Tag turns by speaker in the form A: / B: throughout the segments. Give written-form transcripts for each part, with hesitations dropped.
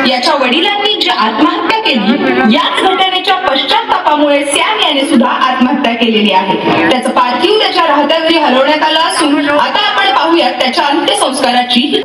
A: याच्या वडिलांनी जी आत्महत्या केली याच घटनेच्या पश्चात्तापामुळे सॅम याने सुद्धा आत्महत्या केलेली आहे. त्याचं पार्थिव त्याच्या राहत्या घरी हलवण्यात आलं असून आता आपण पाहूयात त्याच्या अंत्यसंस्काराची.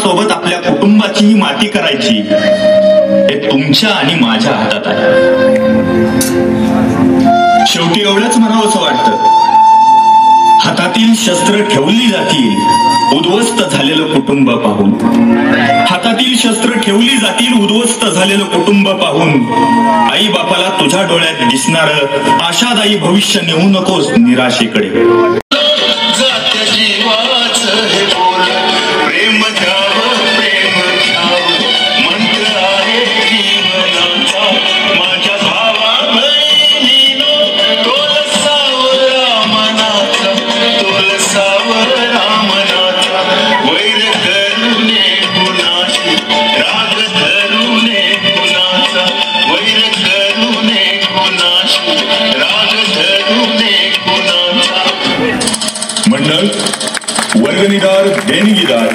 B: सोबत आपल्या कुटुंबाचीही माती करायची हे तुमच्या आणि माझ्या हातात आहे. शेवटी एवढंच म्हणावंसं वाटतं, हातातील शस्त्र ठेवली जातील उद्ध्वस्त झालेलं कुटुंब पाहून. हातातील शस्त्र ठेवली जातील उद्ध्वस्त झालेलं कुटुंब पाहून. आई बापाला तुझ्या डोळ्यात दिसणारं आशादायी भविष्य नेऊ नकोस निराशेकडे. वर्गणीदार, देणगीदार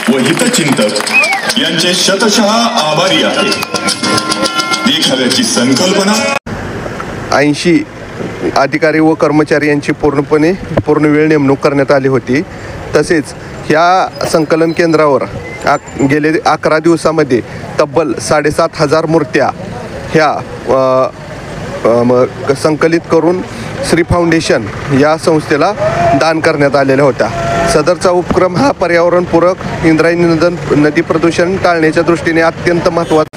B: व हितचिंतक यांचे शतशः आभारी आहे. देखाव्याची संकल्पना
C: 80 अधिकारी व कर्मचारी यांची पूर्ण वेळ नेमणूक करण्यात आली होती. तसेच ह्या संकलन केंद्रावर गेले 11 दिवसामध्ये तब्बल 7,500 मूर्त्या ह्या संकलित करून श्री फाउंडेशन या संस्थेला दान करण्यात आलेल्या होत्या. सदरचा उपक्रम हा पर्यावरणपूरक इंद्रायणी नदी प्रदूषण टाळण्याच्या दृष्टीने अत्यंत महत्त्वाचा.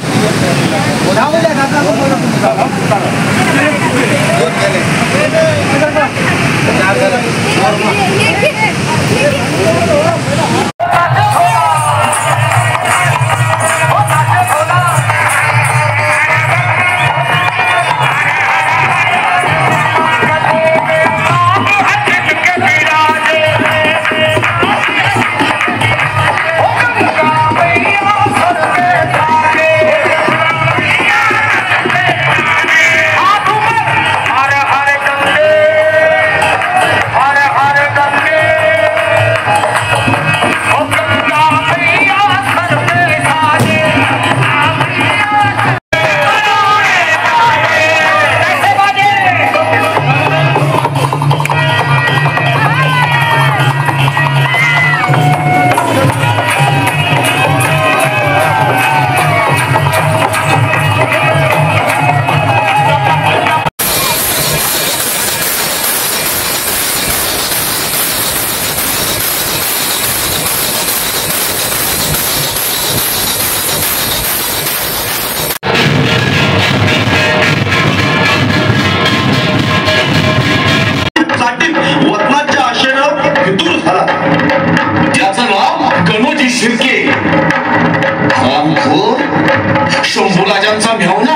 D: शंभूराजांचा मेहुणा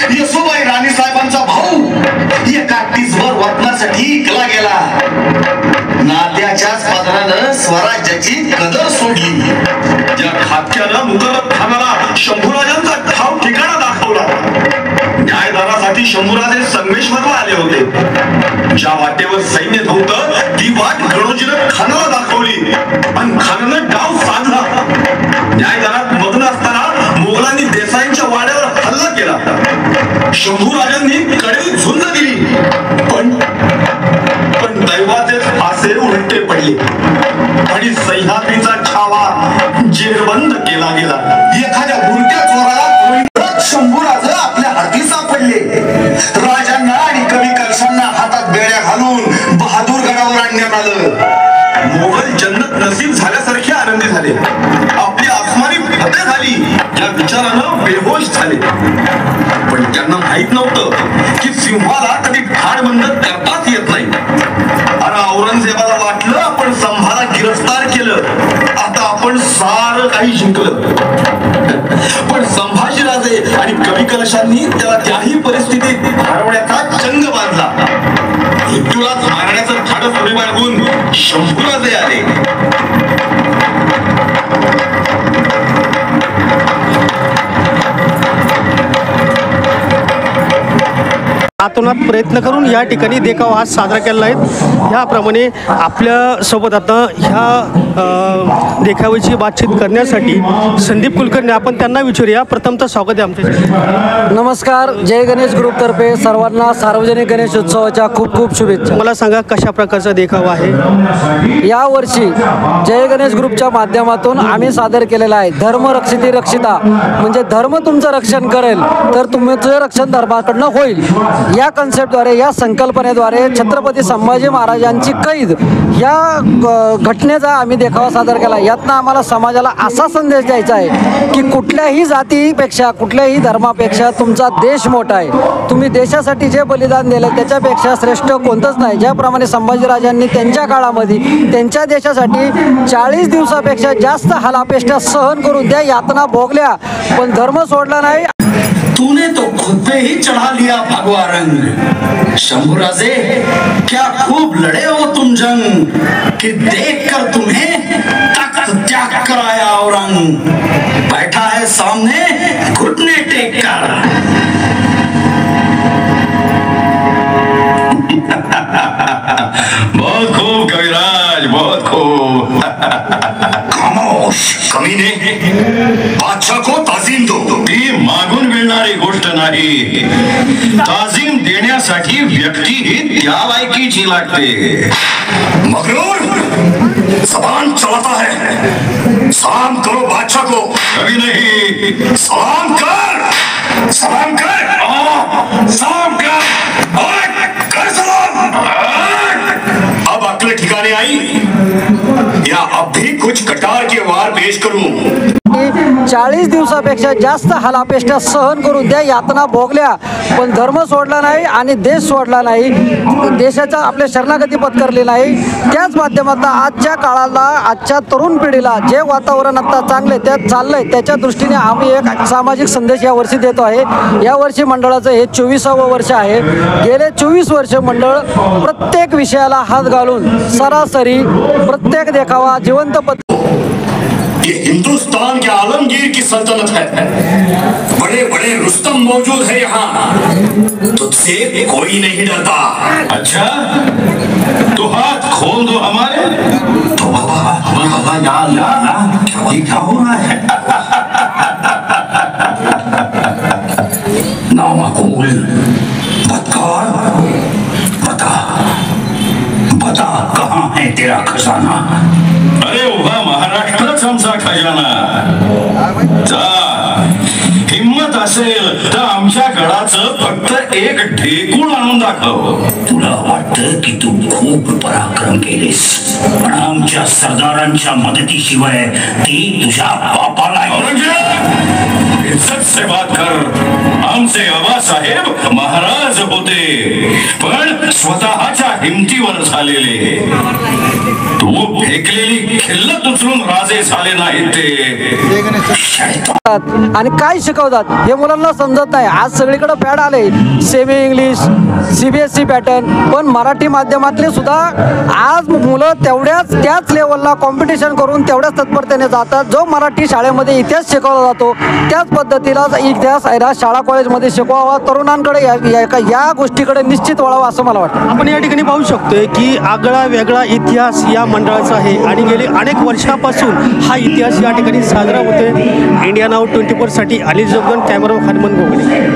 D: येसुबाई राणी साहेबांचा भाऊ एका टीसभर वतनासाठी इकला गेला. नात्याच्याच पदरानं स्वराज्याची कदर सोडली. या खात्यानं मुकरब खानाला शंभूराजांचा ठाव ठिकाणा दाखवला. न्यायदानासाठी शंभूराजे संगमेश्वरला आले होते. ज्या वाटेवर सैन्य नव्हतं ती वाट गणोजीनं खानाला दाखवली आणि खानानं डाव साधला. न्यायदानात मग्न असताना मोगलांनी देसाईंच्या वाड्यावर हल्ला केला. शंभूराजांनी कडेल झुंज दिली, पण दैवाचे फासे उलटे पडले आणि सह्याद्रीचा छावा जेरबंद केला गेला. एखाद्या बुरट्या चोराला शंभूराज आपल्या हाती सापडले. राजांना आणि कवी कलशांना हातात बेड्या घालून बहादूरगडावर आणण्यात आलं. मोगल जन्नत नसीब झाल्यासारखे आनंदी झाले. आपली आसमानी फतेह झाली या विचारानं बेहोश झाले. पण त्यांना माहित नव्हतं की सिंहाला कधी धाडबंद करताच येत नाही. आणि औरंगजेबाला वाटलं आपण संभाला गिरफ्तार केलं, आता आपण सारं काही जिंकलं. पण संभाजीराजे आणि कवी कलशांनी त्याला त्याही परिस्थितीत हरवण्याचा चंग बांधला. मृत्यूलाच मारण्याचं धाडस उडी बाळगून शंभूराजे आले.
E: आतोनात प्रयत्न करून या ठिकाणी देखावा आज साजरा केला आहे. याप्रमाणे आपल्या सोबत आता ह्या देखाव्याची बातचीत करण्यासाठी संदीप कुलकर्णी, आपण त्यांना विचारूया. प्रथमतः स्वागत आहे आमच्या.
F: नमस्कार. जय गणेश ग्रुपतर्फे सर्वांना सार्वजनिक गणेश उत्सवाच्या खूप खूप शुभेच्छा.
E: मला सांगा कशा प्रकारचा देखावा आहे
F: यावर्षी? जय गणेश ग्रुपच्या माध्यमातून आम्ही सादर केलेला आहे धर्म रक्षिती रक्षिता, म्हणजे धर्म तुमचं रक्षण करेल तर तुमचं रक्षण धर्माकडनं होईल. या कन्सेप्टद्वारे, या संकल्पनेद्वारे छत्रपती संभाजी महाराजांची कैद या घटनेचा आम्ही देखावा सादर केला. यातनं आम्हाला समाजाला असा संदेश द्यायचा आहे की कुठल्याही जातीपेक्षा, कुठल्याही धर्मापेक्षा तुमचा देश मोठा आहे. तुम्ही देशासाठी जे बलिदान दिलं त्याच्यापेक्षा श्रेष्ठ कोणतंच नाही. ज्याप्रमाणे संभाजीराजांनी त्यांच्या काळामध्ये त्यांच्या देशासाठी 40 दिवसापेक्षा जास्त हालापेष्टा सहन करून त्या यातना भोगल्या, पण धर्म सोडला नाही.
D: तूने तो खुद पे ही चढ़ा लिया भगवा रंग. शंभूराजे क्या खूब लड़े हो तुम जंग, कि देखकर तुम्हें तख्त त्याग कर आया औरंग. बैठा है सामने घुटने टेक कर. बहुत खूब कविराज, बहुत खूब. खामोश कमीने, बादशाह को ताजीम दो. ती मागून मिळणारी गोष्ट नाही. ताजीम देण्यासाठी व्यक्ती ही त्या लायकीची लागते. मगरूर, जबान चलाता है. सलाम करो बादशाह को. कभी नहीं. सलाम कर, सलाम कर, सलाम कर, कर सलाम. अब अक्ल ठिकाने आई या अब भी कुछ कटार के वार पेश करूं?
F: 40 दिवसापेक्षा जास्त हालापेष्टा सहन करून त्या यातना भोगल्या, पण धर्म सोडला नाही आणि देश सोडला नाही. देशाचा आपल्या शरणागती पत्करली नाही. त्याच माध्यमातून आजच्या काळाला, आजच्या तरुण पिढीला जे वातावरण आता चांगले त्यात चाललंय, त्याच्या दृष्टीने आम्ही एक सामाजिक संदेश यावर्षी देतो आहे. यावर्षी मंडळाचं हे 24वे वर्ष आहे. गेले 24 वर्ष मंडळ प्रत्येक विषयाला हात घालून सरासरी प्रत्येक देखावा जिवंत
D: ये हिंदुस्तान के आलमगीर की सल्तनत है. बड़े बड़े रुस्तम मौजूद है यहाँ. तुझसे कोई नहीं डरता. अच्छा, तो हाथ खोल दो हमारे. तो बाबा ये क्या हो रहा है? नामाकूल, बदकार, बता कहाँ है तेरा खजाना? अरे उभा महाराष्ट्राच आमचा खजाना. हिम्मत असेल तर आमच्या गडाचं फक्त एक ढेकूळ आणून दाखव. तुला वाटतं की तू खूप पराक्रम केलेस, पण आमच्या सरदारांच्या मदतीशिवाय ती तुझ्या बापाला. इज्जत से बात कर. आमचे आबासाहेब महाराज होते, पण स्वतःच्या हिमतीवर झालेले तू फेकलेली खिल्लत उचलून राजे झाले नाही ते
F: आणि काय शिकवतात हे मुलांना समजत नाही. आज सगळीकडे फॅड आले सेमी इंग्लिश CBSE पॅटर्न, पण मराठी माध्यमातले सुद्धा आज मुलं त्याच लेवलला कॉम्पिटिशन करून तेवढ्याच तत्परतेने जातात. जो मराठी शाळेमध्ये इतिहास शिकवला जातो त्याच पद्धतीला इतिहास शाळा कॉलेजमध्ये शिकवावा. तरुणांकडे या गोष्टीकडे निश्चित वळावा असं मला वाटतं.
E: आपण या ठिकाणी पाहू शकतोय की आगळा वेगळा इतिहास या मंडळाचा आहे आणि गेली अनेक वर्षापासून हा इतिहास या ठिकाणी साजरा होतोय. इंडिया नाऊ 24 साठी अनिल जोगन, कॅमेरामन हनुमान गोगले.